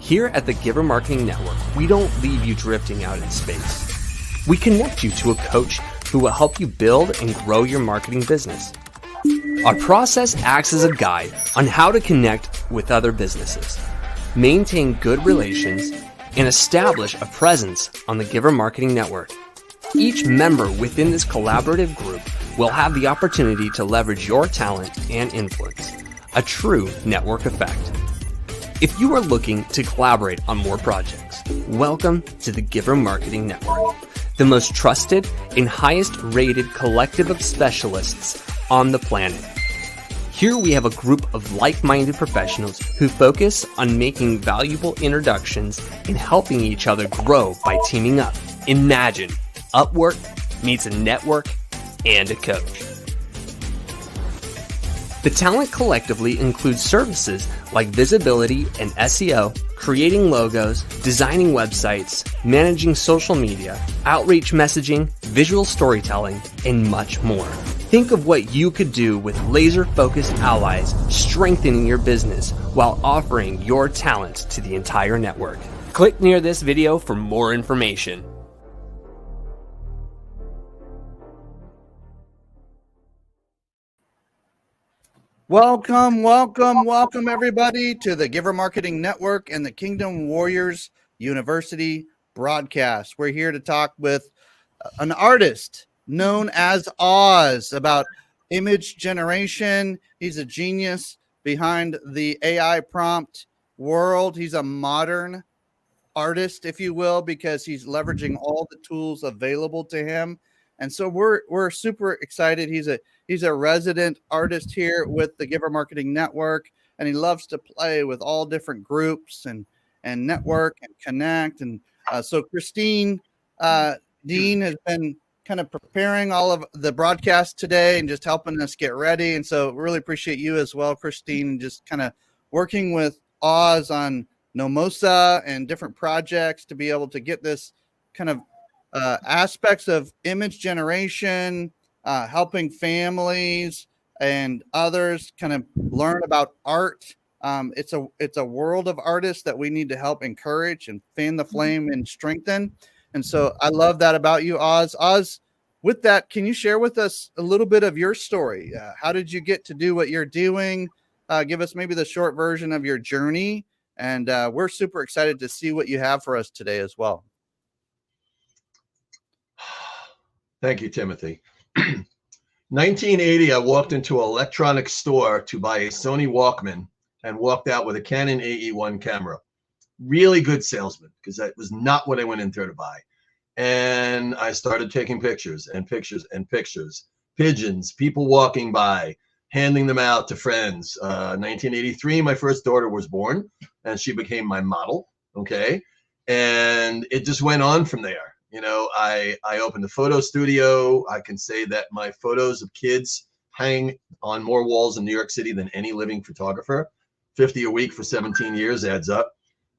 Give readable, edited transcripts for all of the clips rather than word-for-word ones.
Here at the Giver Marketing Network, we don't leave you drifting out in space. We connect you to a coach who will help you build and grow your marketing business. Our process acts as a guide on how to connect with other businesses, maintain good relations, and establish a presence on the Giver Marketing Network. Each member within this collaborative group will have the opportunity to leverage your talent and influence, a true network effect. If you are looking to collaborate on more projects, welcome to the Giver Marketing Network, the most trusted and highest rated collective of specialists on the planet. Here we have a group of like-minded professionals who focus on making valuable introductions and helping each other grow by teaming up. Imagine Upwork meets a network and a coach. The talent collectively includes services like visibility and SEO, creating logos, designing websites, managing social media, outreach messaging, visual storytelling, and much more. Think of what you could do with laser-focused allies strengthening your business while offering your talent to the entire network. Click near this video for more information. Welcome everybody to the Giver Marketing Network and the Kingdom Warriors University broadcast. We're here to talk with an artist known as Oz about image generation. He's a genius behind the AI prompt world. He's a modern artist, if you will, because he's leveraging all the tools available to him. And so we're super excited. He's a resident artist here with the Giver Marketing Network, and he loves to play with all different groups and network and connect. And so Christine Deane has been kind of preparing all of the broadcast today and just helping us get ready. And so really appreciate you as well, Christine, and just kind of working with Oz on Nomosa and different projects to be able to get this kind of aspects of image generation, helping families and others kind of learn about art. It's a world of artists that we need to help encourage and fan the flame and strengthen. And so I love that about you, Oz. Oz, with that, can you share with us a little bit of your story? How did you get to do what you're doing? Give us maybe the short version of your journey. And we're super excited to see what you have for us today as well. Thank you, Timothy. 1980, I walked into an electronics store to buy a Sony Walkman and walked out with a Canon AE1 camera. Really good salesman, because that was not what I went in there to buy. And I started taking pictures and pictures and pictures. Pigeons, people walking by, handing them out to friends. 1983, my first daughter was born, and she became my model, okay? And it just went on from there. You know, I opened a photo studio. I can say that my photos of kids hang on more walls in New York City than any living photographer. 50 a week for 17 years adds up.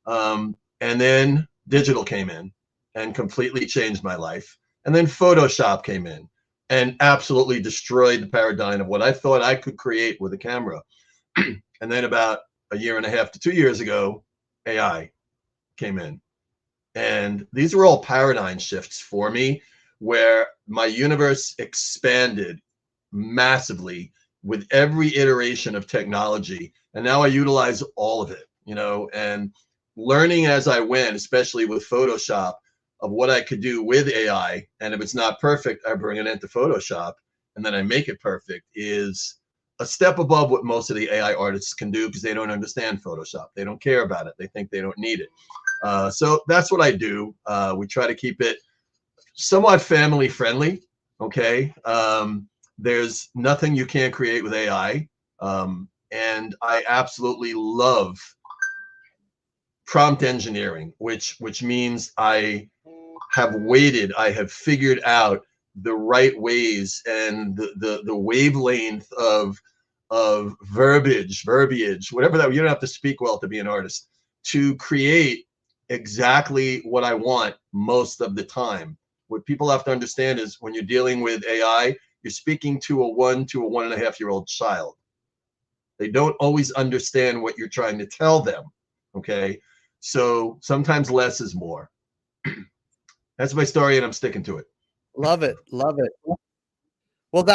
And then digital came in and completely changed my life. And then Photoshop came in and absolutely destroyed the paradigm of what I thought I could create with a camera. And then about a year and a half to 2 years ago, AI came in. And these were all paradigm shifts for me, where my universe expanded massively with every iteration of technology. And now I utilize all of it, you know, and learning as I went, especially with Photoshop, of what I could do with AI. And if it's not perfect, I bring it into Photoshop and then I make it perfect, is a step above what most of the AI artists can do, because they don't understand Photoshop. They don't care about it. They think they don't need it. So that's what I do. We try to keep it somewhat family friendly. Okay. There's nothing you can't create with AI. And I absolutely love prompt engineering, which means I have figured out the right ways and the wavelength of verbiage, whatever that, you don't have to speak well to be an artist, to create exactly what I want most of the time. What people have to understand is when you're dealing with AI, you're speaking to a 1 to a 1.5-year-old child. They don't always understand what you're trying to tell them. Okay. So sometimes less is more. That's my story, and I'm sticking to it. Love it. Love it. Well,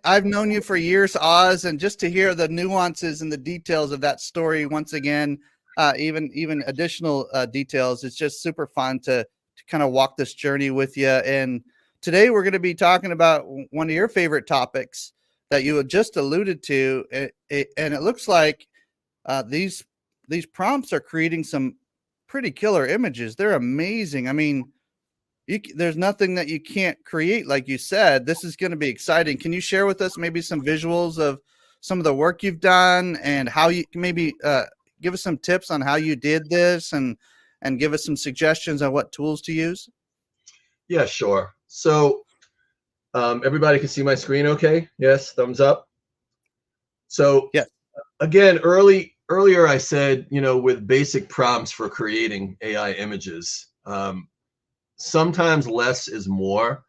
I've known you for years, Oz, and just to hear the nuances and the details of that story once again, even additional details, it's just super fun to kind of walk this journey with you. And today we're going to be talking about one of your favorite topics that you had just alluded to, and it looks like these prompts are creating some pretty killer images. They're amazing. I mean, there's nothing that you can't create, like you said. This is going to be exciting. Can you share with us maybe some visuals of some of the work you've done and how you maybe give us some tips on how you did this, and give us some suggestions on what tools to use? Yeah, sure. So everybody can see my screen okay? Yes, thumbs up. So Yes. Again, earlier I said, with basic prompts for creating AI images, sometimes less is more.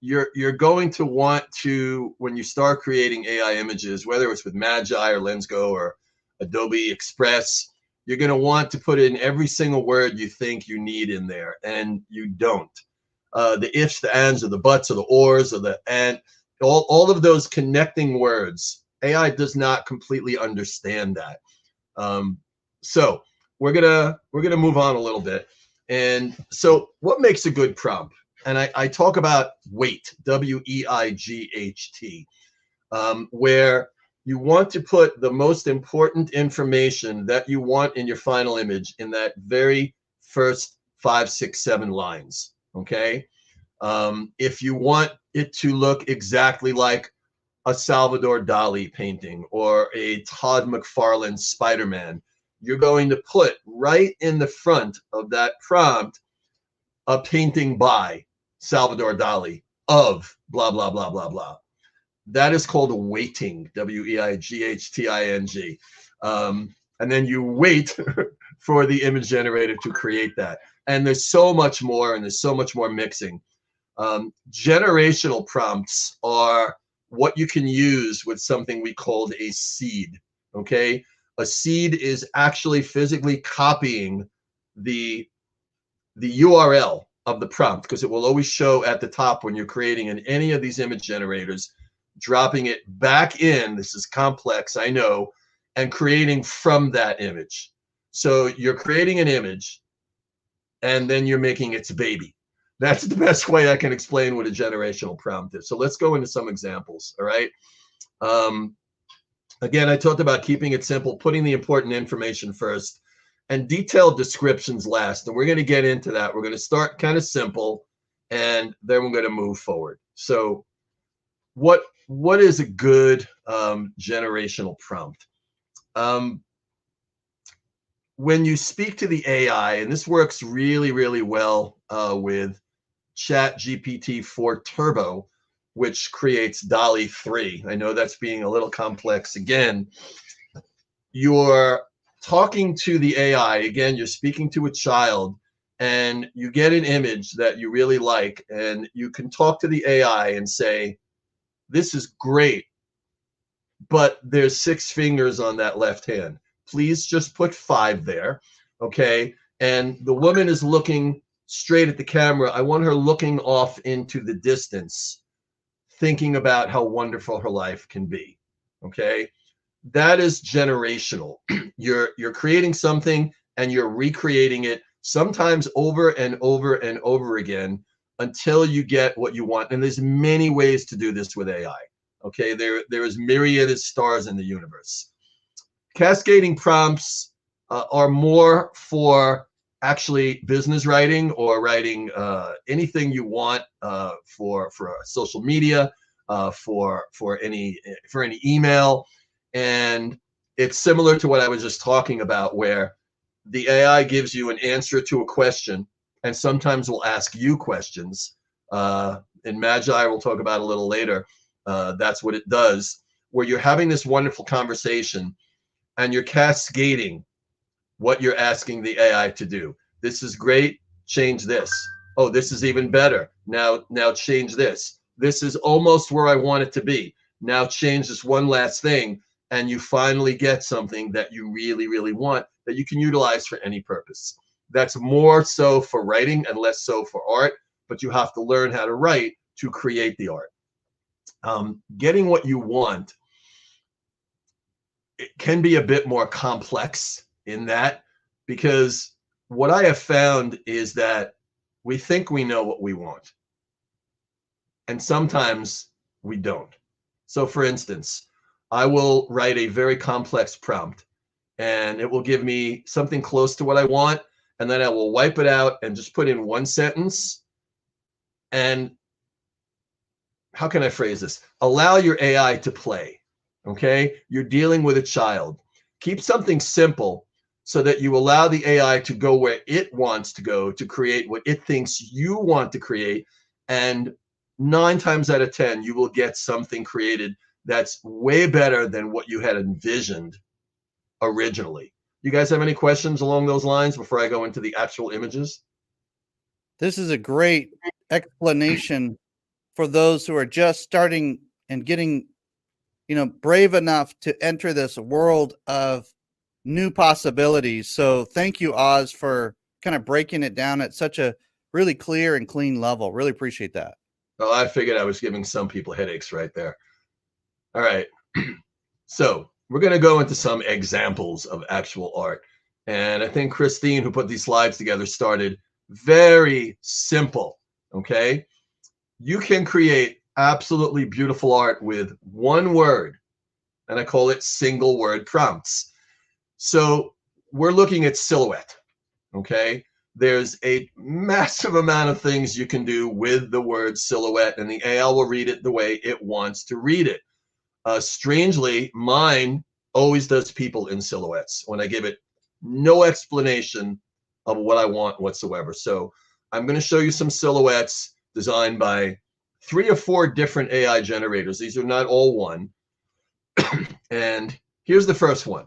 You're going to want to, when you start creating AI images, whether it's with Magi or LensGo or Adobe Express, you're going to want to put in every single word you think you need in there, and you don't. The ifs, the ands, or the buts, or the ors, or the and, all of those connecting words, AI does not completely understand that. So we're gonna move on a little bit. And so what makes a good prompt? And I talk about weight, WEIGHT, where you want to put the most important information that you want in your final image in that very first 5, 6, 7 lines. Okay. If you want it to look exactly like a Salvador Dali painting or a Todd McFarlane Spider-Man, you're going to put right in the front of that prompt a painting by Salvador Dali of blah, blah, blah, blah, blah. That is called weighting, WEIGHTING. And then you wait for the image generator to create that. And there's so much more, and there's so much more mixing. Generational prompts are what you can use with something we called a seed. Okay, a seed is actually physically copying the URL of the prompt, because it will always show at the top when you're creating in any of these image generators, dropping it back in. This is complex, I know, and creating from that image. So you're creating an image, and then you're making its baby. That's the best way I can explain what a generational prompt is. So let's go into some examples, all right? Again, I talked about keeping it simple, putting the important information first, and detailed descriptions last. And we're going to get into that. We're going to start kind of simple, and then we're going to move forward. So what is a good generational prompt? When you speak to the AI, and this works really, really well with ChatGPT-4 Turbo, which creates DALL-E 3. I know that's being a little complex. Again, you're talking to the AI. Again, you're speaking to a child, and you get an image that you really like, and you can talk to the AI and say, this is great, but there's 6 fingers on that left hand. Please just put 5 there, okay? And the woman is looking straight at the camera. I want her looking off into the distance, thinking about how wonderful her life can be, okay? That is generational. You're creating something, and you're recreating it, sometimes over and over and over again, until you get what you want. And there's many ways to do this with AI, okay? There is myriad of stars in the universe. Cascading prompts are more for actually business writing, or writing anything you want for social media, for any email. And it's similar to what I was just talking about, where the AI gives you an answer to a question, and sometimes will ask you questions. In Magi, we'll talk about a little later, that's what it does, where you're having this wonderful conversation, and you're cascading what you're asking the AI to do. This is great, change this. Oh, this is even better. Now change this. This is almost where I want it to be. Now change this one last thing. and you finally get something that you really, really want that you can utilize for any purpose. That's more so for writing and less so for art, but you have to learn how to write to create the art. Getting what you want, it can be a bit more complex in that, because what I have found is that we think we know what we want, and sometimes we don't. So for instance, I will write a very complex prompt and it will give me something close to what I want, and then I will wipe it out and just put in one sentence. And how can I phrase this? Allow your AI to play. Okay, you're dealing with a child. Keep something simple so that you allow the AI to go where it wants to go to create what it thinks you want to create. And 9 times out of 10, you will get something created that's way better than what you had envisioned originally. You guys have any questions along those lines before I go into the actual images? This is a great explanation for those who are just starting and getting, brave enough to enter this world of new possibilities. So thank you, Oz, for kind of breaking it down at such a really clear and clean level. Really appreciate that. Well, I figured I was giving some people headaches right there. All right. So we're going to go into some examples of actual art. And I think Christine, who put these slides together, started very simple. Okay. You can create absolutely beautiful art with one word, and I call it single word prompts. So we're looking at silhouette. Okay. There's a massive amount of things you can do with the word silhouette, and the AI will read it the way it wants to read it. Strangely, mine always does people in silhouettes when I give it no explanation of what I want whatsoever. So I'm going to show you some silhouettes designed by 3 or 4 different AI generators. These are not all one. And here's the first one.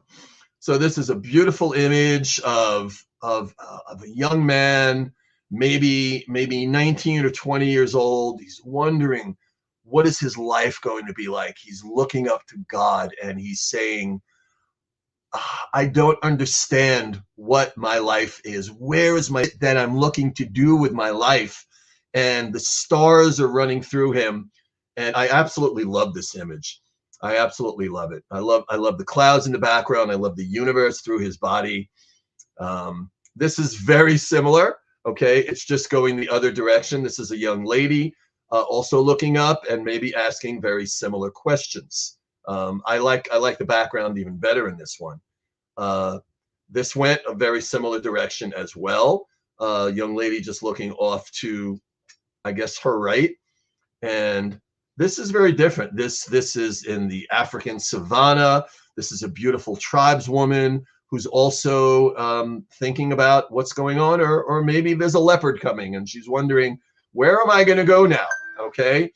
So this is a beautiful image of a young man, maybe 19 or 20 years old. He's wondering, what is his life going to be like? He's looking up to God and he's saying, I don't understand what my life is. Where is my that I'm looking to do with my life? And the stars are running through him. And I absolutely love this image. I absolutely love it. I love the clouds in the background. I love the universe through his body. This is very similar. Okay, it's just going the other direction. This is a young lady also looking up and maybe asking very similar questions. I like the background even better in this one. This went a very similar direction as well. Young lady just looking off to, I guess, her right. And this is very different. This is in the African savannah. This is a beautiful tribeswoman who's also thinking about what's going on, or maybe there's a leopard coming and she's wondering, where am I going to go now? Okay.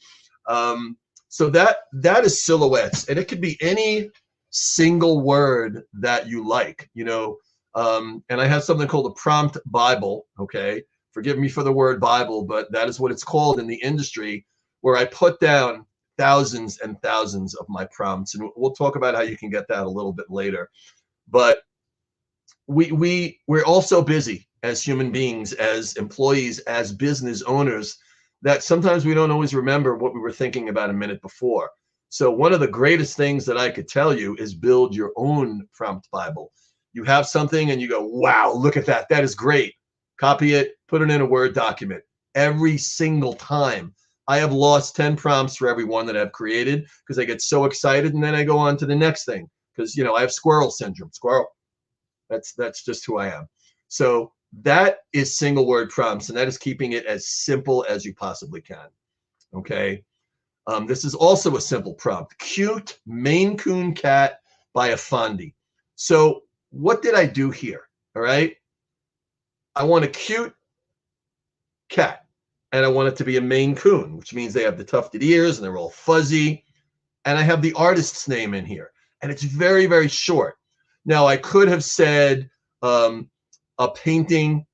So that is silhouettes, and it could be any single word that you like, and I have something called a prompt Bible. Okay. Forgive me for the word Bible, but that is what it's called in the industry, where I put down thousands and thousands of my prompts. And we'll talk about how you can get that a little bit later. But we're all so busy as human beings, as employees, as business owners, that sometimes we don't always remember what we were thinking about a minute before. So one of the greatest things that I could tell you is build your own prompt Bible. You have something and you go, wow, look at that. That is great. Copy it, put it in a Word document. Every single time. I have lost 10 prompts for every one that I've created because I get so excited and then I go on to the next thing because, I have squirrel syndrome. Squirrel. That's just who I am. So that is single word prompts, and that is keeping it as simple as you possibly can. Okay. This is also a simple prompt. Cute Maine Coon cat by Effendi. So what did I do here? All right. I want a cute cat, and I want it to be a Maine Coon, which means they have the tufted ears and they're all fuzzy. And I have the artist's name in here, and it's very, very short. Now, I could have said a painting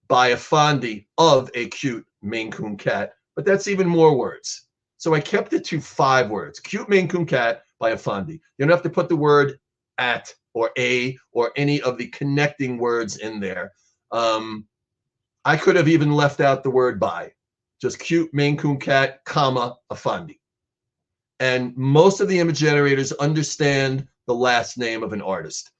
by Effendi of a cute Maine Coon cat, but that's even more words. So I kept it to 5 words. Cute Maine Coon cat by Effendi. You don't have to put the word at or a or any of the connecting words in there. I could have even left out the word by, just cute Maine Coon cat, comma, Effendi. And most of the image generators understand the last name of an artist.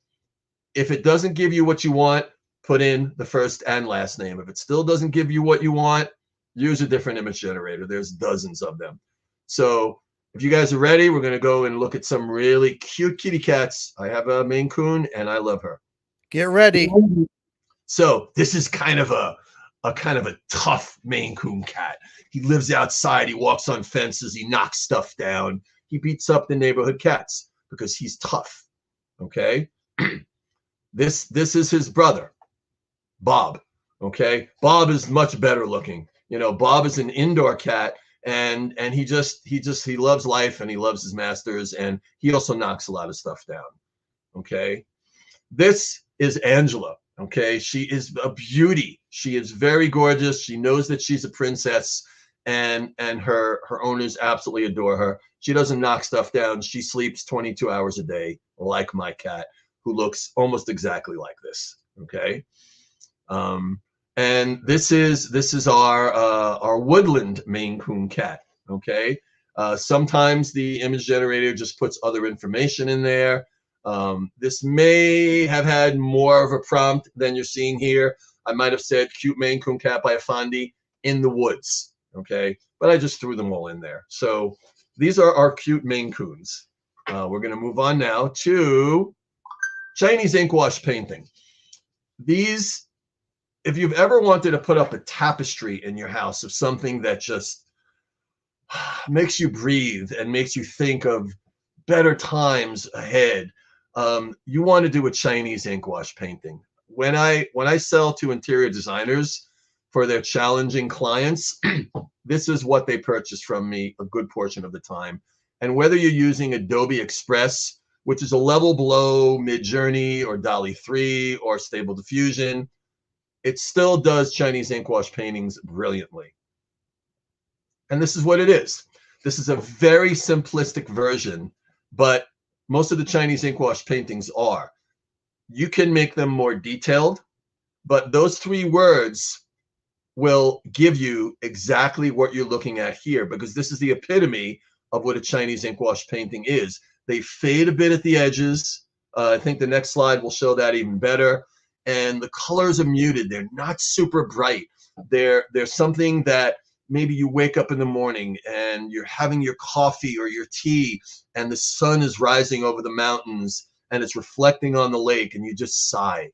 If it doesn't give you what you want, put in the first and last name. If it still doesn't give you what you want, use a different image generator. There's dozens of them. So if you guys are ready, we're going to go and look at some really cute kitty cats. I have a Maine Coon and I love her. Get ready. So this is kind of a tough Maine Coon cat. He lives outside. He walks on fences. He knocks stuff down. He beats up the neighborhood cats because he's tough. Okay. This is his brother, Bob. Okay. Bob is much better looking. You know, Bob is an indoor cat, and he loves life and he loves his masters, and he also knocks a lot of stuff down. Okay. This is Angela. Okay. She is a beauty. She is very gorgeous. She knows that she's a princess, and her owners absolutely adore her. She doesn't knock stuff down. She sleeps 22 hours a day, like my cat, who looks almost exactly like this. Okay. And this is our woodland Maine Coon cat. Okay. Sometimes the image generator just puts other information in there. This may have had more of a prompt than you're seeing here. I might have said cute Maine Coon cat by Effendi in the woods. Okay. But I just threw them all in there. So these are our cute Maine Coons. We're going to move on now to Chinese ink wash painting. These, if you've ever wanted to put up a tapestry in your house of something that just makes you breathe and makes you think of better times ahead, you want to do a Chinese ink wash painting. When I sell to interior designers for their challenging clients, this is what they purchase from me a good portion of the time. And whether you're using Adobe Express, which is a level below Midjourney or DALL-E 3 or Stable Diffusion, it still does Chinese ink wash paintings brilliantly. And this is what it is. This is a very simplistic version, but most of the Chinese ink wash paintings are. You can make them more detailed, but those 3 words will give you exactly what you're looking at here, because this is the epitome of what a Chinese ink wash painting is. They fade a bit at the edges. I think the next slide will show that even better. And the colors are muted. They're not super bright. They're something that maybe you wake up in the morning and you're having your coffee or your tea and the sun is rising over the mountains and it's reflecting on the lake and you just sigh.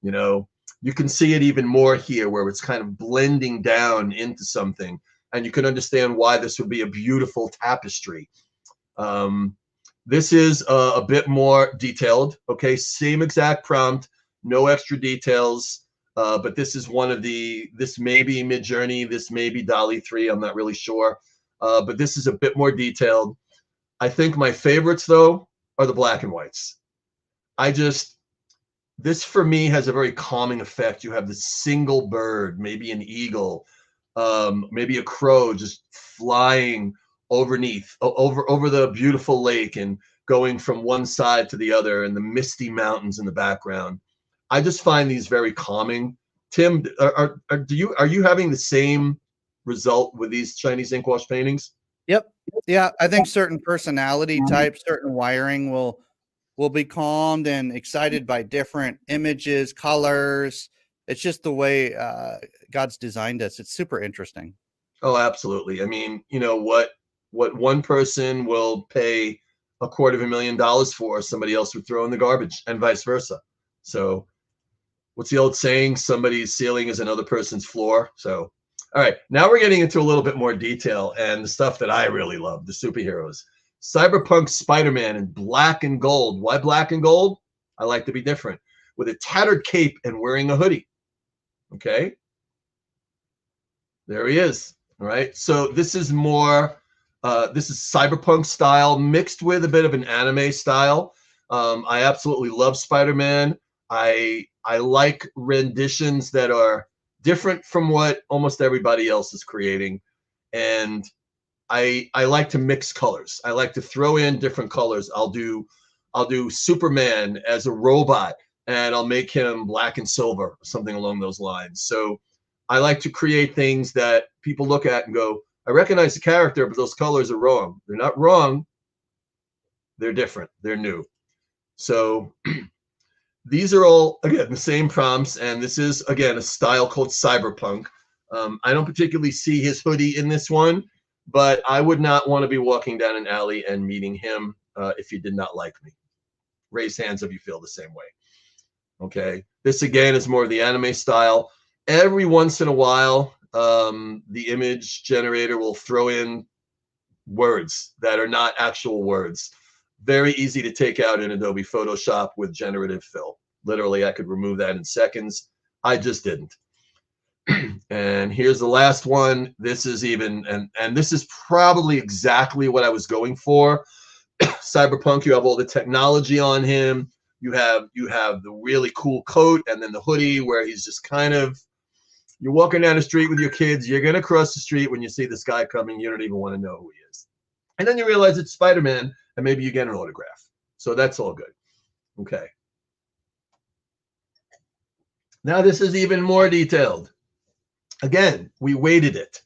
You know, you can see it even more here where it's kind of blending down into something, and you can understand why this would be a beautiful tapestry. This is a bit more detailed. Okay, same exact prompt, no extra details, but this is one of this may be Midjourney, this may be DALL-E 3, I'm not really sure, but this is a bit more detailed. I think my favorites, though, are the black and whites. This for me has a very calming effect. You have this single bird, maybe an eagle, maybe a crow just flying over the beautiful lake and going from one side to the other, and the misty mountains in the background. I just find these very calming. Tim, are you having the same result with these Chinese ink wash paintings? Yep. Yeah, I think certain personality types, certain wiring will be calmed and excited by different images, colors. It's just the way God's designed us. It's super interesting. Oh, absolutely. I mean, you know what one person will pay $250,000 for, somebody else would throw in the garbage, and vice versa. So what's the old saying? Somebody's ceiling is another person's floor. So, all right, now we're getting into a little bit more detail and the stuff that I really love, the superheroes. Cyberpunk Spider-Man in black and gold. Why black and gold? I like to be different. With a tattered cape and wearing a hoodie. Okay. There he is. All right. So this is more, this is cyberpunk style mixed with a bit of an anime style. I absolutely love Spider-Man. I like renditions that are different from what almost everybody else is creating. And I like to mix colors. I like to throw in different colors. I'll do Superman as a robot, and I'll make him black and silver, something along those lines. So I like to create things that people look at and go, I recognize the character, but those colors are wrong. They're not wrong. They're different. They're new. So these are all, again, the same prompts. And this is, again, a style called cyberpunk. I don't particularly see his hoodie in this one, but I would not want to be walking down an alley and meeting him if he did not like me. Raise hands if you feel the same way. Okay. This, again, is more of the anime style. Every once in a while, the image generator will throw in words that are not actual words. Very easy to take out in Adobe Photoshop with generative fill. Literally, I could remove that in seconds. I just didn't. And here's the last one. This is even, and this is probably exactly what I was going for. Cyberpunk, you have all the technology on him. You have the really cool coat and then the hoodie where he's just kind of, you're walking down the street with your kids. You're going to cross the street when you see this guy coming. You don't even want to know who he is. And then you realize it's Spider-Man and maybe you get an autograph. So that's all good. Okay. Now this is even more detailed. Again, we weighted it.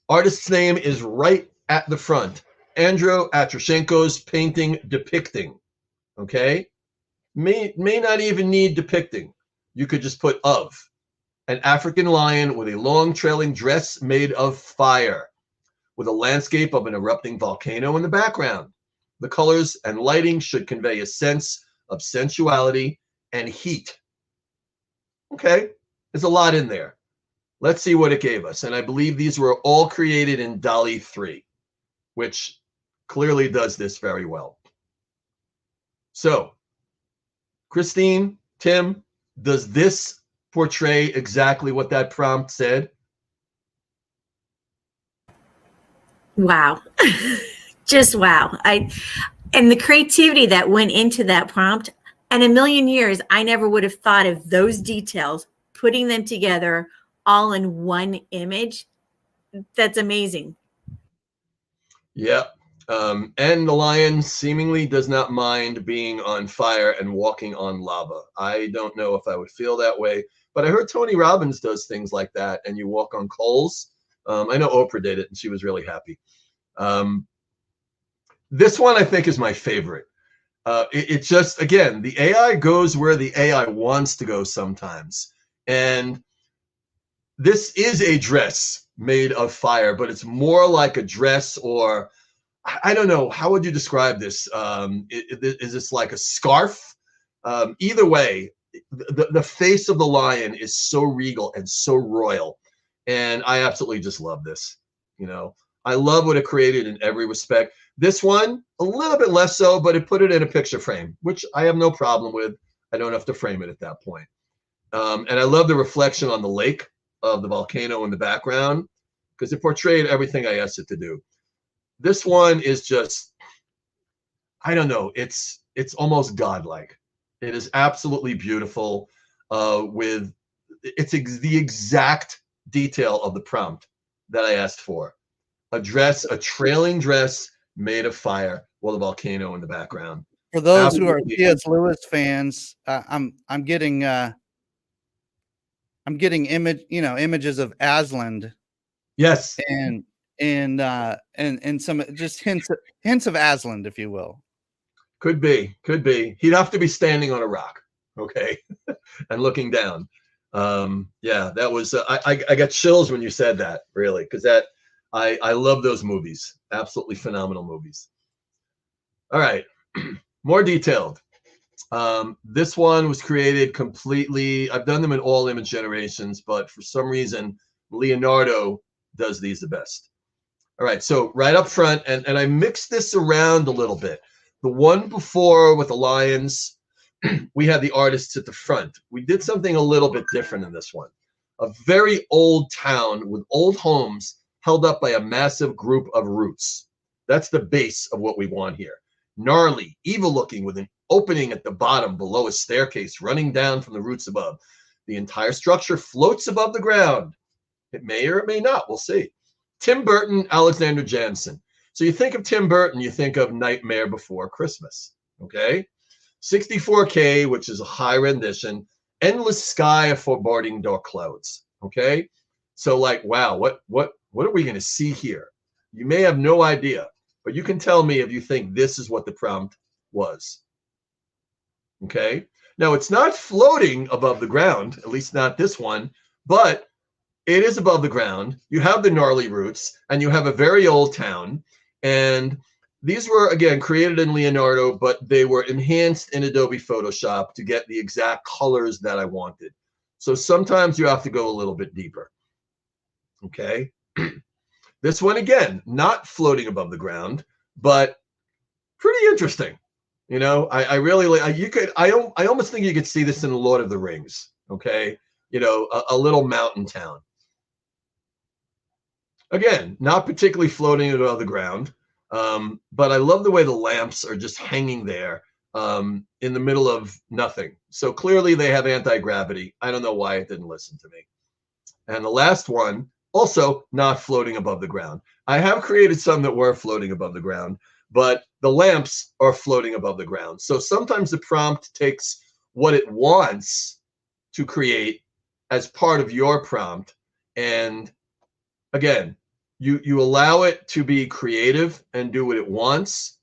Artist's name is right at the front. Andrew Atrashenko's painting depicting. Okay? May not even need depicting. You could just put of. An African lion with a long trailing dress made of fire, with a landscape of an erupting volcano in the background. The colors and lighting should convey a sense of sensuality and heat. Okay, there's a lot in there. Let's see what it gave us. And I believe these were all created in DALL-E 3, which clearly does this very well. So, Christine, Tim, does this portray exactly what that prompt said? Wow. Just wow. And the creativity that went into that prompt, and a million years, I never would have thought of those details, putting them together all in one image. That's amazing. Yeah. And the lion seemingly does not mind being on fire and walking on lava. I don't know if I would feel that way, but I heard Tony Robbins does things like that, and you walk on coals. I know Oprah did it, and she was really happy. This one I think is my favorite. It just, again, the AI goes where the AI wants to go sometimes. And this is a dress made of fire, but it's more like a dress, or I don't know, how would you describe this? Is this like a scarf? Either way, the face of the lion is so regal and so royal. And I absolutely just love this. You know, I love what it created in every respect. This one, a little bit less so, but it put it in a picture frame, which I have no problem with. I don't have to frame it at that point. And I love the reflection on the lake of the volcano in the background, because it portrayed everything I asked it to do. This one is just, I don't know, it's almost godlike. It is absolutely beautiful. The exact detail of the prompt that I asked for. A dress, a trailing dress made of fire with a volcano in the background. For those who are C.S. Lewis fans, I'm getting images of Aslan. Yes. And some just hints of Aslan, if you will. Could be. He'd have to be standing on a rock, okay, and looking down. Yeah, that was. I got chills when you said that, really, because that I love those movies. Absolutely phenomenal movies. All right, more detailed. This one was created completely. I've done them in all image generations, but for some reason, Leonardo does these the best. All right, so right up front, and I mixed this around a little bit. The one before with the lions, we had the artists at the front. We did something a little bit different in this one. A very old town with old homes held up by a massive group of roots. That's the base of what we want here. Gnarly, evil looking, with an opening at the bottom below a staircase running down from the roots above. The entire structure floats above the ground. It may or it may not, we'll see. Tim Burton, Alexander Jansen. So you think of Tim Burton, you think of Nightmare Before Christmas, okay? 64K, which is a high rendition, Endless Sky of Foreboding Dark Clouds, okay? So like, wow, what are we going to see here? You may have no idea, but you can tell me if you think this is what the prompt was, okay? Now, it's not floating above the ground, at least not this one, but it is above the ground. You have the gnarly roots, and you have a very old town, and these were, again, created in Leonardo, but they were enhanced in Adobe Photoshop to get the exact colors that I wanted. So sometimes you have to go a little bit deeper. Okay. This one, again, not floating above the ground, but pretty interesting. You know, I really like, I almost think you could see this in Lord of the Rings. Okay. You know, a little mountain town. Again, not particularly floating above the ground. But I love the way the lamps are just hanging there in the middle of nothing. So clearly they have anti-gravity. I don't know why it didn't listen to me. And the last one, also not floating above the ground. I have created some that were floating above the ground, but the lamps are floating above the ground. So sometimes the prompt takes what it wants to create as part of your prompt. And again, you allow it to be creative and do what it wants,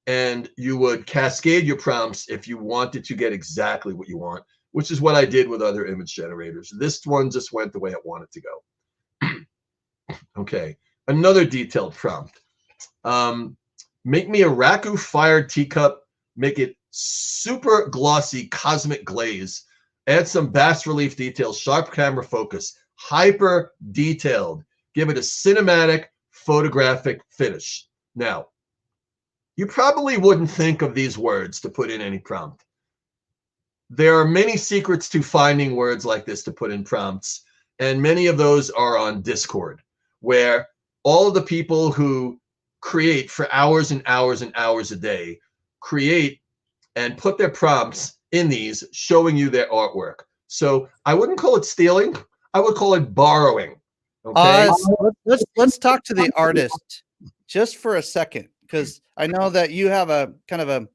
and you would cascade your prompts if you wanted to get exactly what you want, which is what I did with other image generators. This one just went the way it wanted to go. Okay, another detailed prompt. Make me a raku-fired teacup, make it super glossy cosmic glaze, add some bas relief details, sharp camera focus, hyper detailed. Give it a cinematic photographic finish. Now, you probably wouldn't think of these words to put in any prompt. There are many secrets to finding words like this to put in prompts, and many of those are on Discord, where all of the people who create for hours and hours and hours a day create and put their prompts in these, showing you their artwork. So I wouldn't call it stealing. I would call it borrowing. Okay. Let's talk to the artist just for a second, because I know that you have a kind of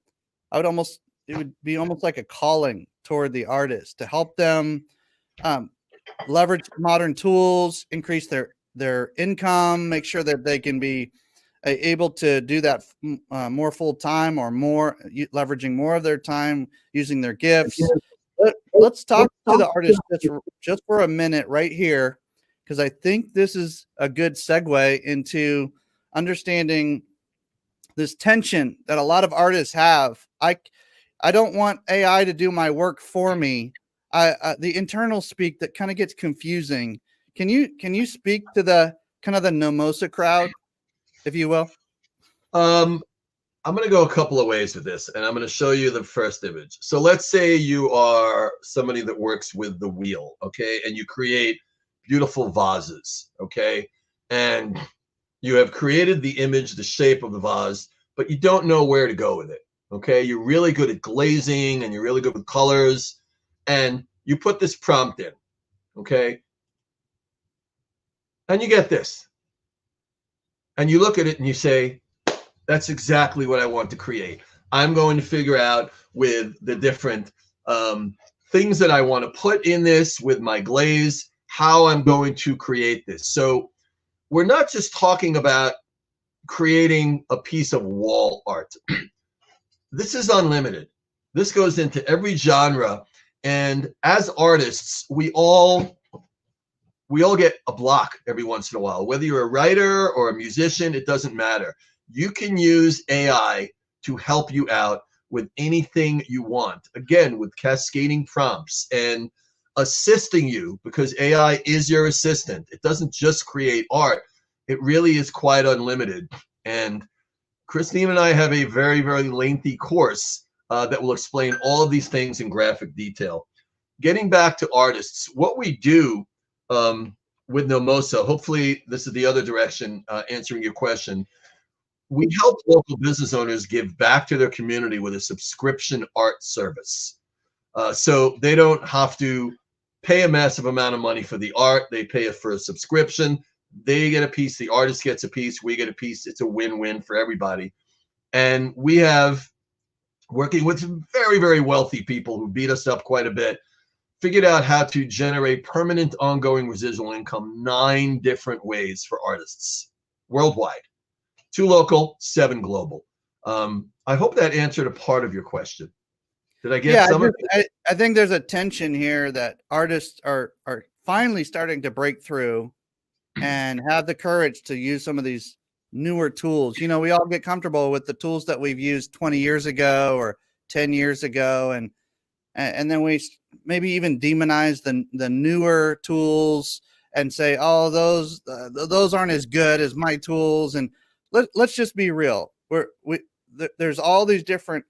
it would be almost like a calling toward the artist to help them leverage modern tools, increase their income, make sure that they can be able to do that more full time, or more leveraging more of their time using their gifts. Let's talk to the artist just for a minute right here, because I think this is a good segue into understanding this tension that a lot of artists have. I don't want AI to do my work for me. The internal speak that kind of gets confusing. Can you speak to the kind of the Nomosa crowd, if you will? I'm going to go a couple of ways with this, and I'm going to show you the first image. So let's say you are somebody that works with the wheel, okay, and you create beautiful vases, okay, and you have created the image, the shape of the vase, but you don't know where to go with it, okay? You're really good at glazing, and you're really good with colors, and you put this prompt in, okay, and you get this, and you look at it and you say, that's exactly what I want to create. I'm going to figure out with the different things that I want to put in this with my glaze, how I'm going to create this. So we're not just talking about creating a piece of wall art. This is unlimited. This goes into every genre. And as artists, we all get a block every once in a while. Whether you're a writer or a musician, it doesn't matter. You can use AI to help you out with anything you want. Again, with cascading prompts and assisting you, because AI is your assistant. It doesn't just create art. It really is quite unlimited. And Christine and I have a very, very lengthy course that will explain all of these things in graphic detail. Getting back to artists, what we do with Nomosa, hopefully this is the other direction, answering your question. We help local business owners give back to their community with a subscription art service. So they don't have to pay a massive amount of money for the art. They pay it for a subscription. They get a piece, the artist gets a piece, we get a piece. It's a win-win for everybody. And we have, working with very, very wealthy people who beat us up quite a bit, figured out how to generate permanent ongoing residual income 9 different ways for artists worldwide. 2 local, 7 global. I hope that answered a part of your question. Did I get some of it? I think there's a tension here that artists are finally starting to break through and have the courage to use some of these newer tools. You know, we all get comfortable with the tools that we've used 20 years ago or 10 years ago, and then we maybe even demonize the newer tools and say, oh, those aren't as good as my tools. And let's just be real. There's all these different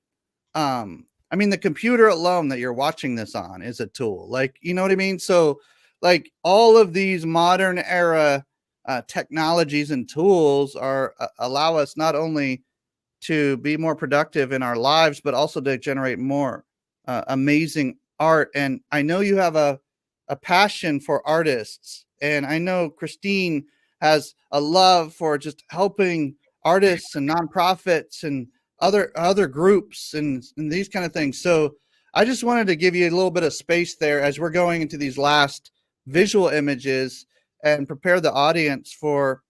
I mean, the computer alone that you're watching this on is a tool. Like, you know what I mean? So like all of these modern era technologies and tools allow us not only to be more productive in our lives, but also to generate more amazing art. And I know you have a passion for artists, and I know Christine has a love for just helping artists and nonprofits and other groups and these kind of things. So I just wanted to give you a little bit of space there as we're going into these last visual images and prepare the audience for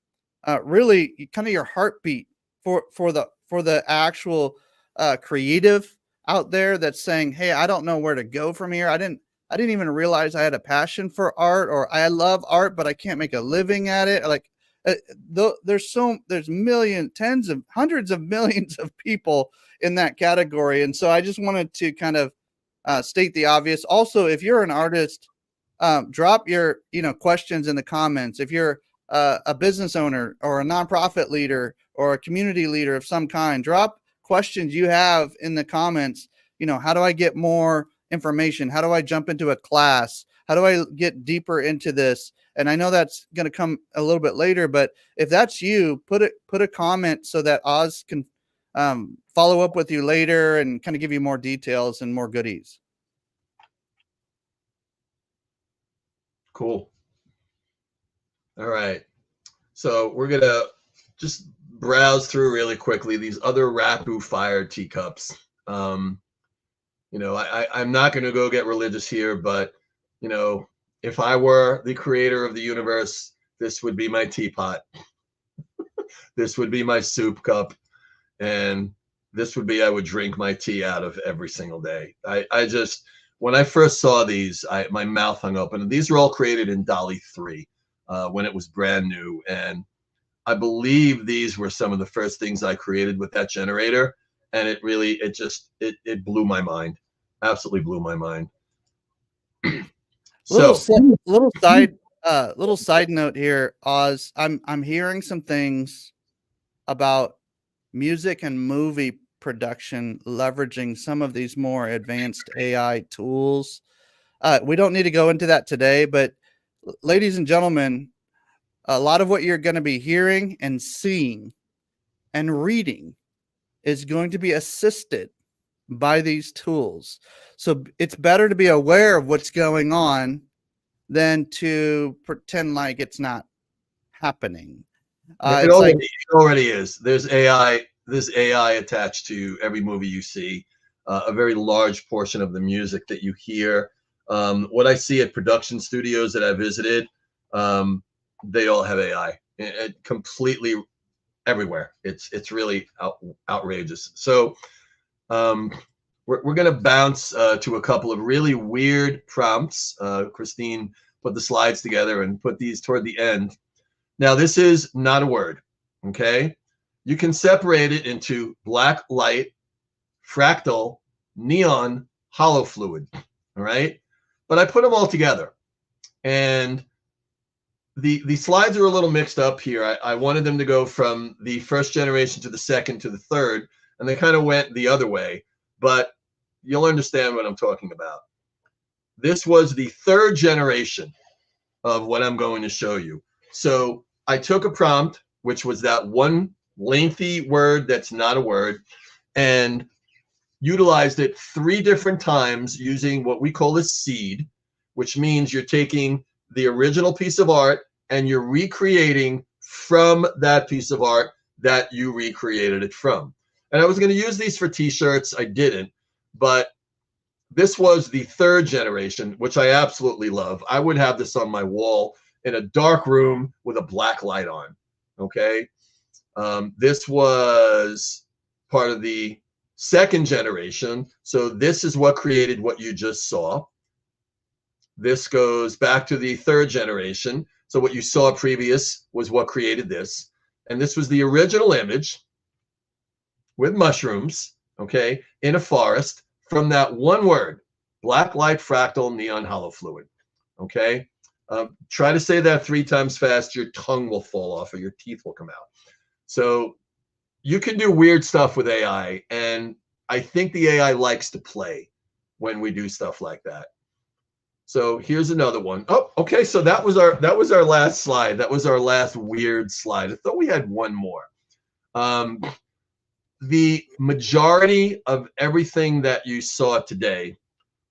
really kind of your heartbeat for the actual creative out there that's saying, hey, I don't know where to go from here. I didn't even realize I had a passion for art, or I love art, but I can't make a living at it. Like there's millions, tens of hundreds of millions of people in that category. And so I just wanted to kind of state the obvious. Also, if you're an artist, drop your questions in the comments. If you're a business owner or a nonprofit leader or a community leader of some kind, drop questions you have in the comments. How do I get more information? How do I jump into a class? How do I get deeper into this? And I know that's going to come a little bit later, but if that's you, put a comment so that Oz can follow up with you later and kind of give you more details and more goodies. Cool. All right. So we're going to just browse through really quickly these other Rapu fired teacups. I'm not going to go get religious here, but, if I were the creator of the universe, this would be my teapot. This would be my soup cup. And this would be, I would drink my tea out of every single day. When I first saw these, my mouth hung open. These are all created in DALL-E 3 when it was brand new. And I believe these were some of the first things I created with that generator. And it really, it blew my mind. Absolutely blew my mind. Little side note here, Oz. I'm hearing some things about music and movie production leveraging some of these more advanced AI tools. We don't need to go into that today, but ladies and gentlemen, a lot of what you're going to be hearing and seeing and reading is going to be assisted by these tools. So it's better to be aware of what's going on than to pretend like it's not happening. It already is. There's AI attached to every movie you see, a very large portion of the music that you hear. What I see at production studios that I visited, they all have AI completely everywhere. It's really outrageous. So we're going to bounce to a couple of really weird prompts. Christine put the slides together and put these toward the end. Now, this is not a word, okay? You can separate it into black light, fractal, neon, hollow fluid, all right? But I put them all together. And the slides are a little mixed up here. I wanted them to go from the first generation to the second to the third, and they kind of went the other way. But you'll understand what I'm talking about. This was the third generation of what I'm going to show you. So I took a prompt, which was that one lengthy word that's not a word, and utilized it 3 different times using what we call a seed, which means you're taking the original piece of art and you're recreating from that piece of art that you recreated it from. And I was going to use these for t-shirts. I didn't, but this was the third generation, which I absolutely love. I would have this on my wall in a dark room with a black light on. Okay. This was part of the second generation. So this is what created what you just saw. This goes back to the third generation. So what you saw previous was what created this. And this was the original image with mushrooms, okay, in a forest from that one word, black light fractal neon hollow fluid, okay? Try to say that 3 times fast, your tongue will fall off or your teeth will come out. So you can do weird stuff with AI, and I think the AI likes to play when we do stuff like that. So here's another one. Oh, okay. So that was our last slide. That was our last weird slide. I thought we had one more. The majority of everything that you saw today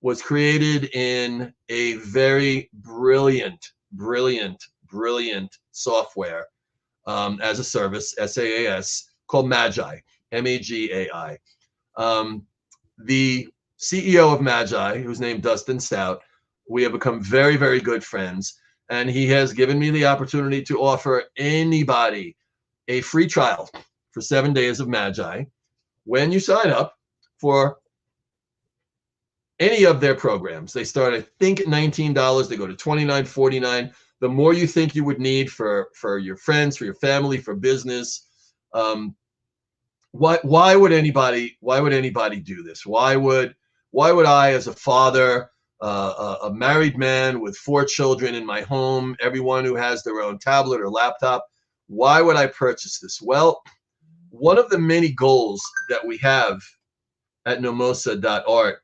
was created in a very brilliant software as a service, SaaS, called Magi, Magai. The CEO of Magi, who's named Dustin Stout, we have become very, very good friends. And he has given me the opportunity to offer anybody a free trial for 7 days of Magi when you sign up for any of their programs. They start, I think, at $19. They go to $29.49. The more you think you would need for your friends, for your family, for business. Why would anybody do this? Why would I, as a father, a married man with 4 children in my home, everyone who has their own tablet or laptop, why would I purchase this? Well, one of the many goals that we have at nomosa.art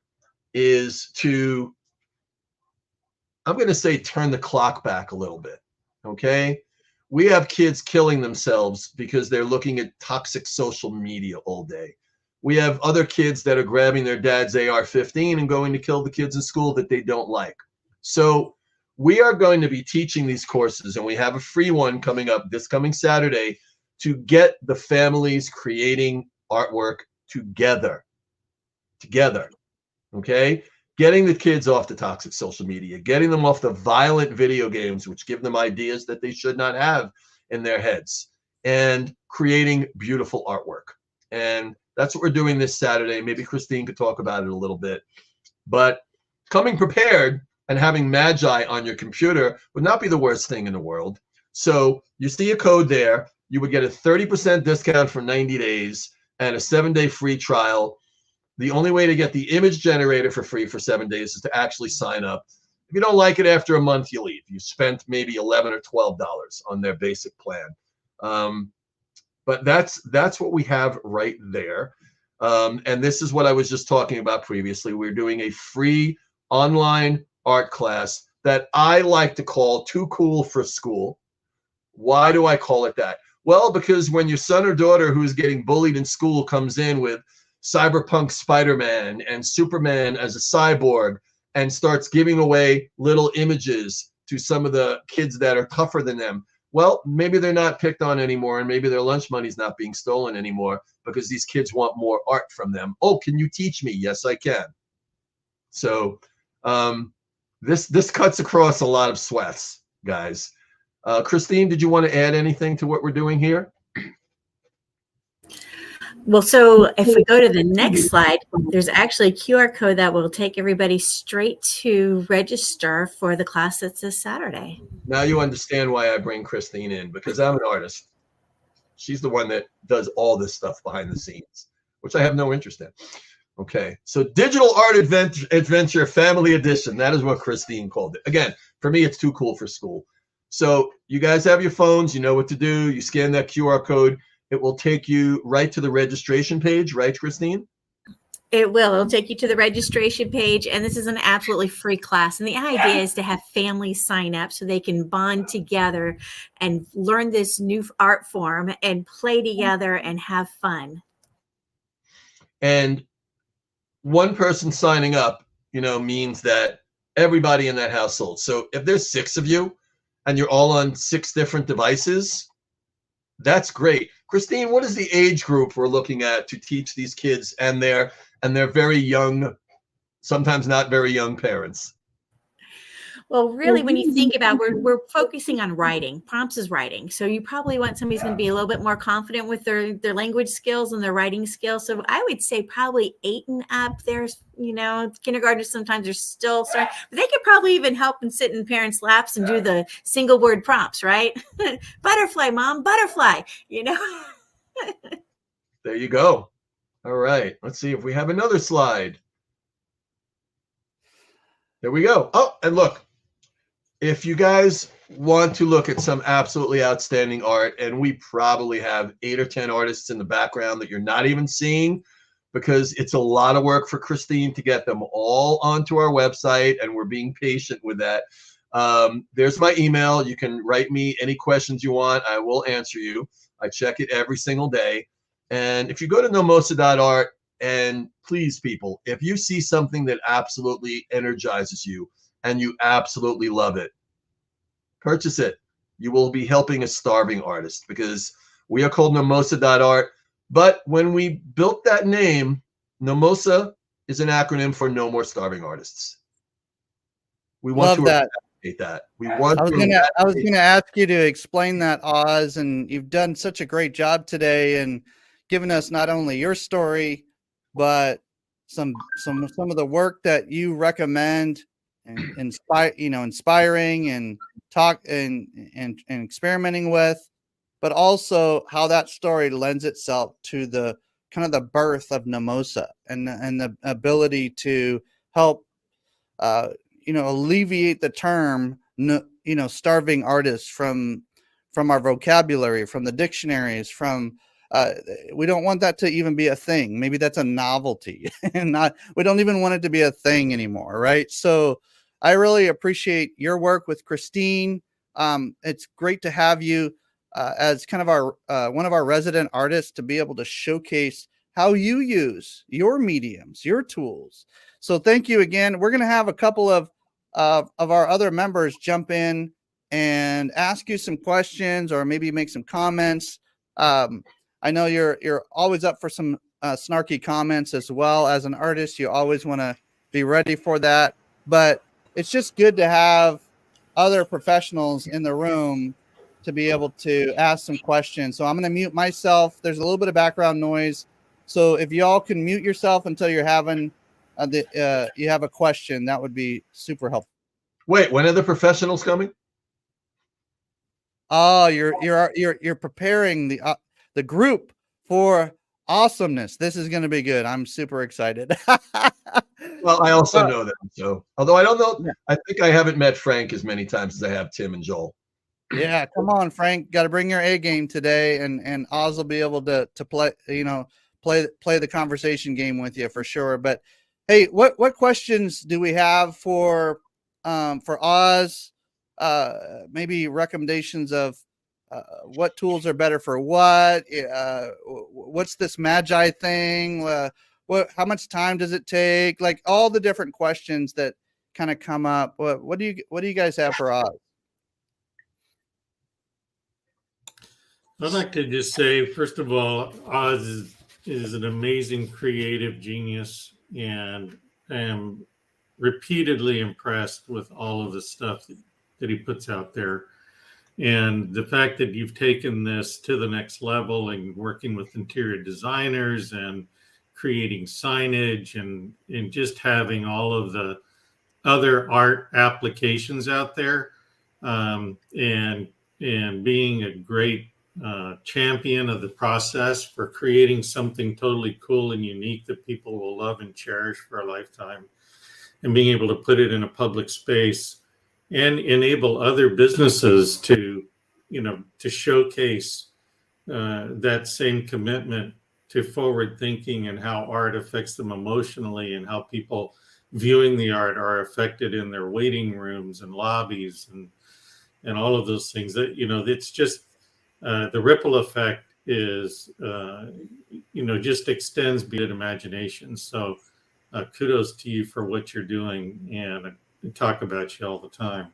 is to, I'm going to say, turn the clock back a little bit. Okay. We have kids killing themselves because they're looking at toxic social media all day. We have other kids that are grabbing their dad's AR-15 and going to kill the kids in school that they don't like. So we are going to be teaching these courses, and we have a free one coming up this coming Saturday to get the families creating artwork together. Okay? Getting the kids off the toxic social media, getting them off the violent video games, which give them ideas that they should not have in their heads, and creating beautiful artwork. And that's what we're doing this Saturday. Maybe Christine could talk about it a little bit. But coming prepared and having Magi on your computer would not be the worst thing in the world. So you see a code there. You would get a 30% discount for 90 days and a 7-day free trial. The only way to get the image generator for free for 7 days is to actually sign up. If you don't like it after a month, you leave. You spent maybe $11 or $12 on their basic plan. But that's what we have right there. And this is what I was just talking about previously. We're doing a free online art class that I like to call Too Cool for School. Why do I call it that? Well, because when your son or daughter who's getting bullied in school comes in with cyberpunk Spider-Man and Superman as a cyborg and starts giving away little images to some of the kids that are tougher than them, well, maybe they're not picked on anymore, and maybe their lunch money's not being stolen anymore because these kids want more art from them. Oh, can you teach me? Yes, I can. So this cuts across a lot of sweats, guys. Christine, did you want to add anything to what we're doing here? Well, so if we go to the next slide, there's actually a QR code that will take everybody straight to register for the class that's this Saturday. Now you understand why I bring Christine in, because I'm an artist. She's the one that does all this stuff behind the scenes, which I have no interest in. Okay, so Digital Art Adventure Family Edition. That is what Christine called it. Again, for me, it's Too Cool for School. So you guys have your phones. You know what to do. You scan that QR code. It will take you right to the registration page, right, Christine? It will. It'll take you to the registration page, and this is an absolutely free class. And the idea is to have families sign up so they can bond together and learn this new art form and play together and have fun. And one person signing up, means that everybody in that household. So if there's 6 of you, and you're all on 6 different devices, that's great. Christine, what is the age group we're looking at to teach these kids and their very young, sometimes not very young parents? Well, really, when you think about, we're focusing on writing. Prompts is writing. So you probably want somebody who's going to be a little bit more confident with their language skills and their writing skills. So I would say probably 8 and up. There's, kindergartners sometimes are still starting, but they could probably even help and sit in parents' laps and do the single word prompts, right? Butterfly, mom, butterfly, There you go. All right. Let's see if we have another slide. There we go. Oh, and look, if you guys want to look at some absolutely outstanding art, and we probably have 8 or 10 artists in the background that you're not even seeing, because it's a lot of work for Christine to get them all onto our website, and we're being patient with that. There's my email. You can write me any questions you want. I will answer you. I check it every single day. And if you go to nomosa.art, and please, people, if you see something that absolutely energizes you and you absolutely love it, purchase it. You will be helping a starving artist, because we are called nomosa.art. But when we built that name, Nomosa is an acronym for No More Starving Artists. We want to eradicate that. I was gonna ask you to explain that, Oz, and you've done such a great job today and given us not only your story, but some of the work that you recommend and inspiring and talk and experimenting with, but also how that story lends itself to the kind of the birth of Nomosa and the ability to help alleviate the term starving artists from our vocabulary, from the dictionaries, from we don't want that to even be a thing. Maybe that's a novelty and we don't even want it to be a thing anymore, right? So I really appreciate your work with Christine. It's great to have you as kind of our one of our resident artists, to be able to showcase how you use your mediums, your tools. So thank you again. We're going to have a couple of our other members jump in and ask you some questions, or maybe make some comments. I know you're always up for some snarky comments as well. As an artist, you always want to be ready for that. But it's just good to have other professionals in the room to be able to ask some questions. So I'm going to mute myself. There's a little bit of background noise. So if y'all can mute yourself until you're having you have a question, that would be super helpful. Wait, when are the professionals coming? Oh, you're preparing the group for awesomeness. This is going to be good. I'm super excited. Well, I also know them. So, although I don't know, I think I haven't met Frank as many times as I have Tim and Joel. Yeah, come on, Frank. Got to bring your A game today, and Oz will be able to play. Play the conversation game with you for sure. But hey, what questions do we have for Oz? Maybe recommendations of what tools are better for what? What's this Magi thing? How much time does it take? Like all the different questions that kind of come up. What do you guys have for Oz? I'd like to just say, first of all, Oz is an amazing creative genius, and I am repeatedly impressed with all of the stuff that he puts out there. And the fact that you've taken this to the next level and working with interior designers and creating signage and just having all of the other art applications out there, and being a great champion of the process for creating something totally cool and unique that people will love and cherish for a lifetime, and being able to put it in a public space and enable other businesses to showcase that same commitment to forward thinking and how art affects them emotionally, and how people viewing the art are affected in their waiting rooms and lobbies and all of those things. That it's just the ripple effect is just extends beyond imagination. So kudos to you for what you're doing, and I talk about you all the time.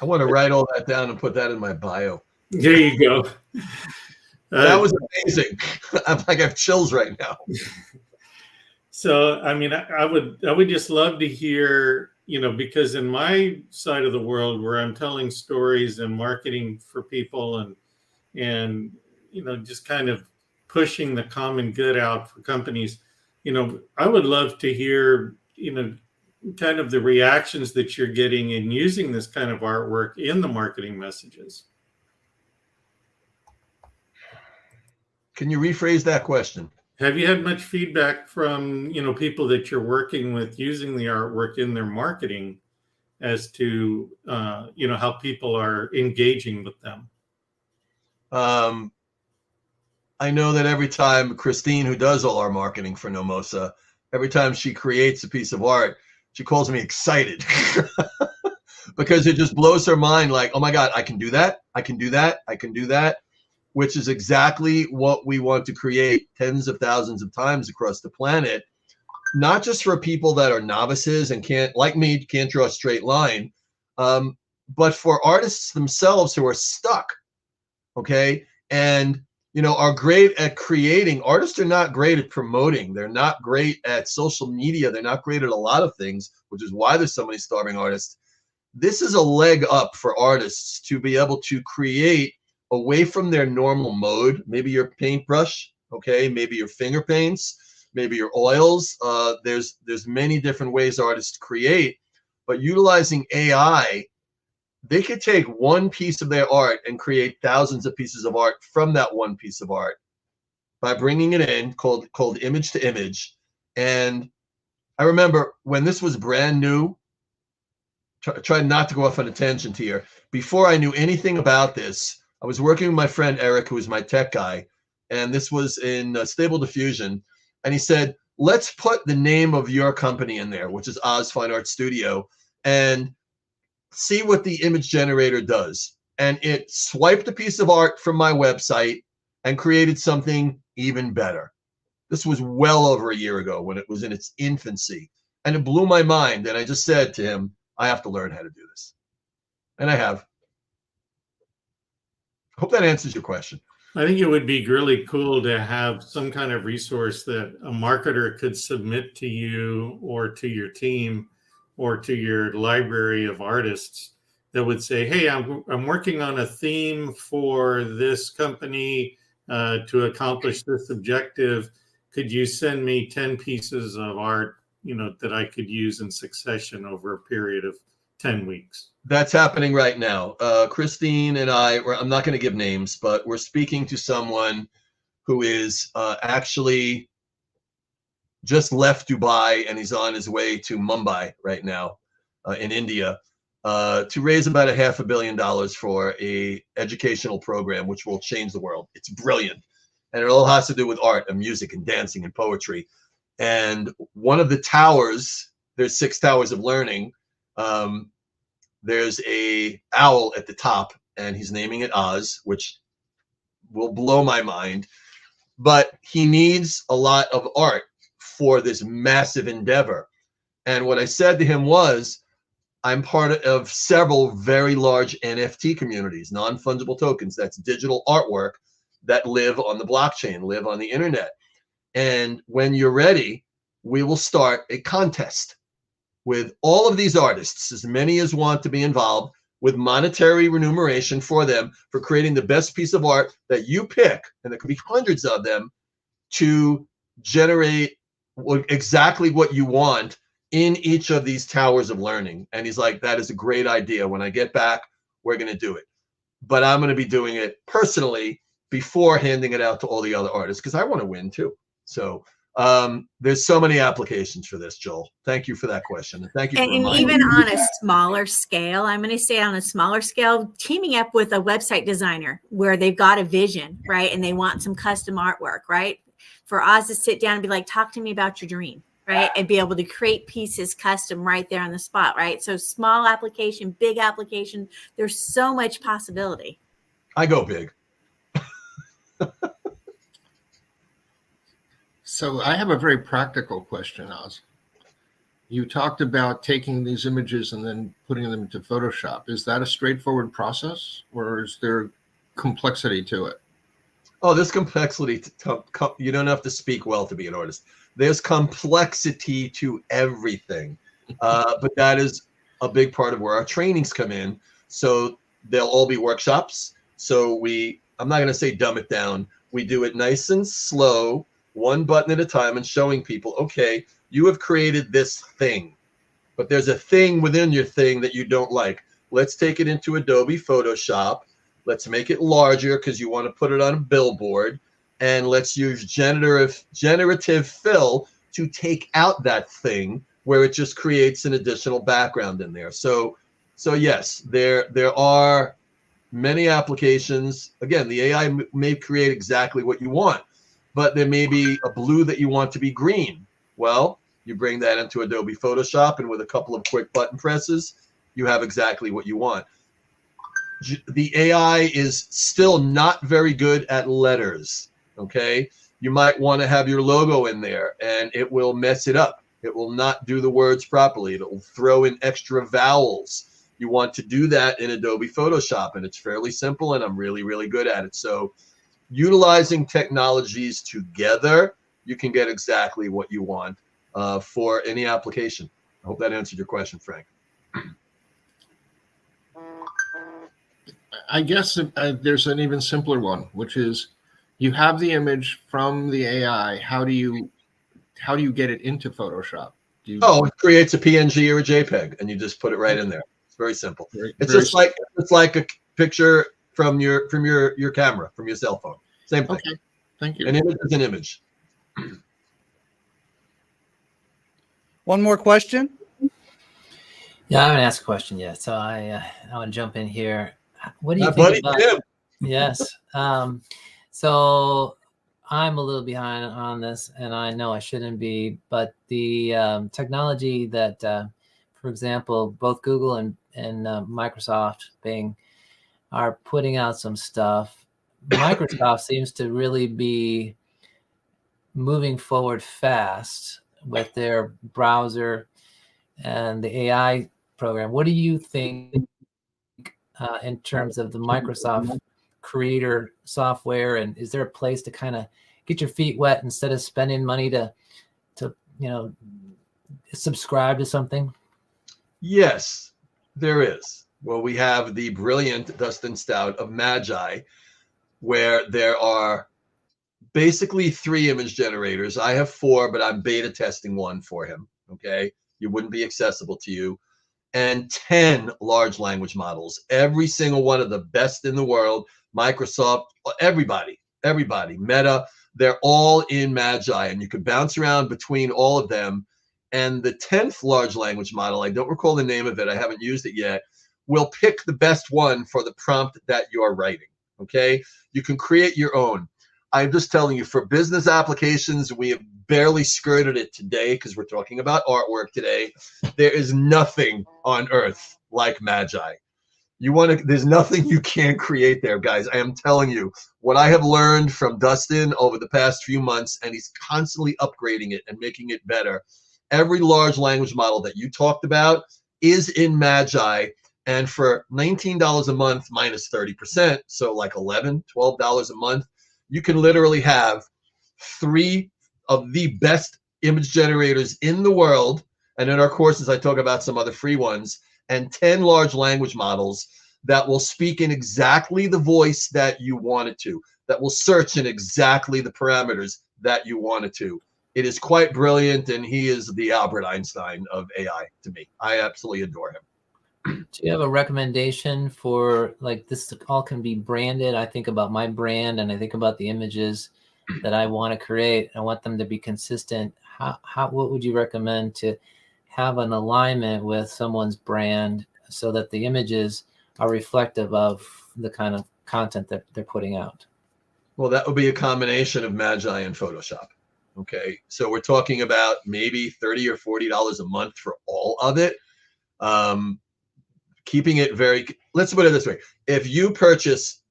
I want to write all that down and put that in my bio. There you go. That was amazing. I have chills right now. So, I mean, I would just love to hear, because in my side of the world where I'm telling stories and marketing for people and just kind of pushing the common good out for companies, I would love to hear, kind of the reactions that you're getting in using this kind of artwork in the marketing messages. Can you rephrase that question? Have you had much feedback from, people that you're working with using the artwork in their marketing as to, how people are engaging with them? I know that every time Christine, who does all our marketing for Nomosa, every time she creates a piece of art, she calls me excited because it just blows her mind. Like, oh my God, I can do that. I can do that. I can do that. Which is exactly what we want to create tens of thousands of times across the planet, not just for people that are novices and can't draw a straight line, but for artists themselves who are stuck, okay? And, are great at creating. Artists are not great at promoting. They're not great at social media. They're not great at a lot of things, which is why there's so many starving artists. This is a leg up for artists to be able to create away from their normal mode, maybe your paintbrush, okay, maybe your finger paints, maybe your oils. There's many different ways artists create, but utilizing AI, they could take one piece of their art and create thousands of pieces of art from that one piece of art by bringing it in, called image to image. And I remember when this was brand new, try not to go off on a tangent here. Before I knew anything about this, I was working with my friend Eric, who was my tech guy, and this was in Stable Diffusion. And he said, let's put the name of your company in there, which is Oz Fine Art Studio, and see what the image generator does. And it swiped a piece of art from my website and created something even better. This was well over a year ago when it was in its infancy. And it blew my mind. And I just said to him, I have to learn how to do this. And I have. Hope that answers your question. I think it would be really cool to have some kind of resource that a marketer could submit to you or to your team or to your library of artists that would say, hey, I'm working on a theme for this company to accomplish this objective. Could you send me 10 pieces of art, that I could use in succession over a period of 10 weeks? That's happening right now. Christine and I'm not going to give names, but we're speaking to someone who is actually just left Dubai, and he's on his way to Mumbai right now in India to raise about $500 million for a educational program which will change the world. It's brilliant. And it all has to do with art and music and dancing and poetry. And one of the towers, there's 6 towers of learning. There's a owl at the top, and he's naming it Oz, which will blow my mind. But he needs a lot of art for this massive endeavor. And what I said to him was, I'm part of several very large NFT communities, non-fungible tokens. That's digital artwork that live on the blockchain, live on the internet. And when you're ready, we will start a contest with all of these artists, as many as want to be involved, with monetary remuneration for them for creating the best piece of art that you pick, and there could be hundreds of them, to generate exactly what you want in each of these towers of learning. And he's like, that is a great idea. When I get back, we're going to do it. But I'm going to be doing it personally before handing it out to all the other artists, because I want to win too. So there's so many applications for this, Joel. Thank you for that question. And thank you. And even on a smaller scale, I'm going to say on a smaller scale, teaming up with a website designer where they've got a vision, right? And they want some custom artwork, right? For Oz to sit down and be like, talk to me about your dream, right? And be able to create pieces custom right there on the spot, right? So small application, big application, there's so much possibility. I go big. So I have a very practical question, Oz. You talked about taking these images and then putting them into Photoshop. Is that a straightforward process, or is there complexity to it? Oh, there's complexity. You don't have to speak well to be an artist. There's complexity to everything. But that is a big part of where our trainings come in. So they'll all be workshops. So I'm not going to say dumb it down. We do it nice and slow, one button at a time, and showing people, okay, you have created this thing, but there's a thing within your thing that you don't like. Let's take it into Adobe Photoshop. Let's make it larger because you want to put it on a billboard, and let's use generative fill to take out that thing where it just creates an additional background in there. So yes, there are many applications. Again, the AI may create exactly what you want, but there may be a blue that you want to be green. Well, you bring that into Adobe Photoshop, and with a couple of quick button presses, you have exactly what you want. The AI is still not very good at letters, okay? You might want to have your logo in there, and it will mess it up. It will not do the words properly. It will throw in extra vowels. You want to do that in Adobe Photoshop, and it's fairly simple, and I'm really, really good at it. So utilizing technologies together, you can get exactly what you want for any application. I hope that answered your question, Frank. I guess there's an even simpler one, which is you have the image from the AI. How do you get it into Photoshop? It creates a PNG or a JPEG, and you just put it right in there. It's very simple. It's like a picture from your camera, from your cell phone. Same thing. Okay, thank you. An image is an image. One more question. Yeah, I haven't asked a question yet, so I want to jump in here. What do you My think buddy about? Tim. Yes. So I'm a little behind on this, and I know I shouldn't be, but the technology that, for example, both Google and Microsoft, Bing, are putting out some stuff. Microsoft seems to really be moving forward fast with their browser and the AI program. What do you think in terms of the Microsoft creator software, and is there a place to kind of get your feet wet instead of spending money to subscribe to something? Yes, there is. Well, we have the brilliant Dustin Stout of Magi, where there are basically 3 image generators. I have 4, but I'm beta testing one for him. Okay, it wouldn't be accessible to you. And 10 large language models, every single one of the best in the world. Microsoft, everybody, Meta, they're all in Magi, and you can bounce around between all of them. And the 10th large language model, I don't recall the name of it, I haven't used it yet, will pick the best one for the prompt that you're writing. Okay, you can create your own. I'm just telling you, for business applications, we have barely skirted it today because we're talking about artwork today. There is nothing on earth like Magi. There's nothing you can't create there, guys. I am telling you what I have learned from Dustin over the past few months, and he's constantly upgrading it and making it better. Every large language model that you talked about is in Magi, and for $19 a month minus 30%, so like $11, $12 a month, you can literally have 3 of the best image generators in the world. And in our courses, I talk about some other free ones, and 10 large language models that will speak in exactly the voice that you want it to, that will search in exactly the parameters that you want it to. It is quite brilliant, and he is the Albert Einstein of AI to me. I absolutely adore him. Do you have a recommendation for, like, this all can be branded? I think about my brand, and I think about the images that I want to create. I want them to be consistent. What would you recommend to have an alignment with someone's brand so that the images are reflective of the kind of content that they're putting out? Well, that would be a combination of Magi and Photoshop. Okay, so we're talking about maybe $30 or $40 a month for all of it. Keeping it very, let's put it this way. If you purchase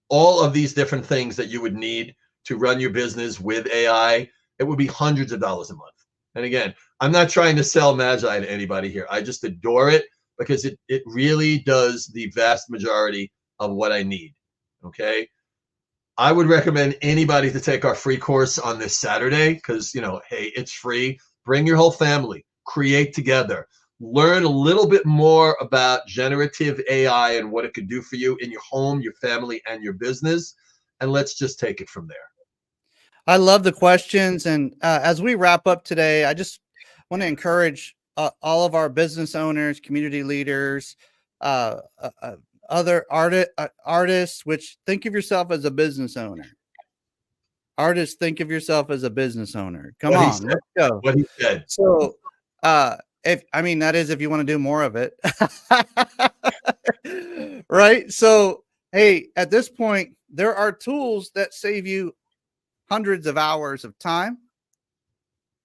all of these different things that you would need to run your business with AI, it would be hundreds of dollars a month. And again, I'm not trying to sell Magi to anybody here. I just adore it because it really does the vast majority of what I need. Okay. I would recommend anybody to take our free course on this Saturday because, you know, hey, it's free. Bring your whole family, create together, learn a little bit more about generative AI and what it could do for you in your home, your family, and your business. And let's just take it from there. I love the questions. And as we wrap up today, I just want to encourage all of our business owners, community leaders, other artists, which think of yourself as a business owner. Artists, think of yourself as a business owner. Come on, let's go. What he said. So, if that is if you want to do more of it, right? So, hey, at this point, there are tools that save you hundreds of hours of time.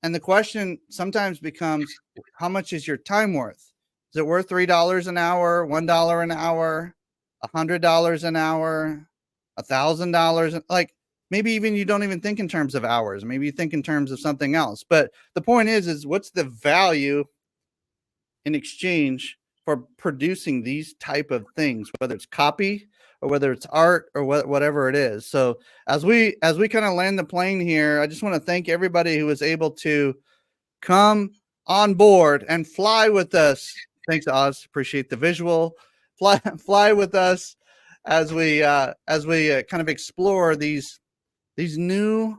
And the question sometimes becomes, how much is your time worth? Is it worth $3 an hour, $1 an hour, $100 an hour, $1,000? Like maybe even you don't even think in terms of hours. Maybe you think in terms of something else. But the point is what's the value in exchange for producing these type of things, whether it's copy or whether it's art or whatever it is. So as we kind of land the plane here, I just want to thank everybody who was able to come on board and fly with us. Thanks, Oz. Appreciate the visual. Fly with us as we kind of explore these new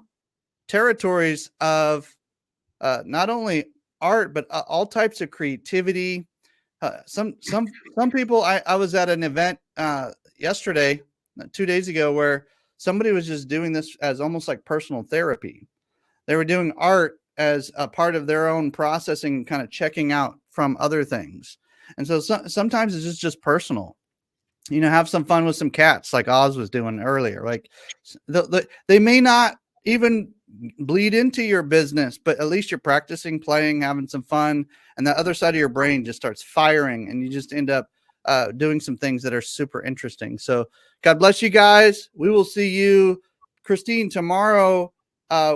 territories of not only art but all types of creativity. Some people. I was at an event yesterday, 2 days ago, where somebody was just doing this as almost like personal therapy. They were doing art as a part of their own processing, kind of checking out from other things. And so sometimes it's just personal. You know, have some fun with some cats like Oz was doing earlier. Like they may not even bleed into your business, but at least you're practicing, playing, having some fun, and the other side of your brain just starts firing and you just end up doing some things that are super interesting. So God bless you guys. We will see you, Christine, tomorrow.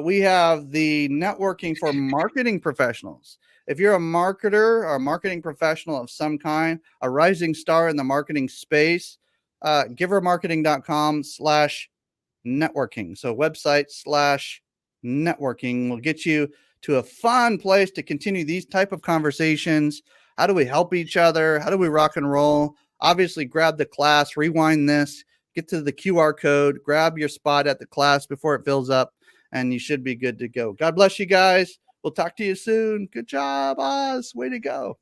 We have the networking for marketing professionals. If you're a marketer or a marketing professional of some kind, a rising star in the marketing space, givermarketing.com/networking. So website/networking will get you to a fun place to continue these type of conversations. How do we help each other? How do we rock and roll? Obviously, grab the class, rewind this, get to the QR code, grab your spot at the class before it fills up, and you should be good to go. God bless you guys. We'll talk to you soon. Good job, Oz. Way to go.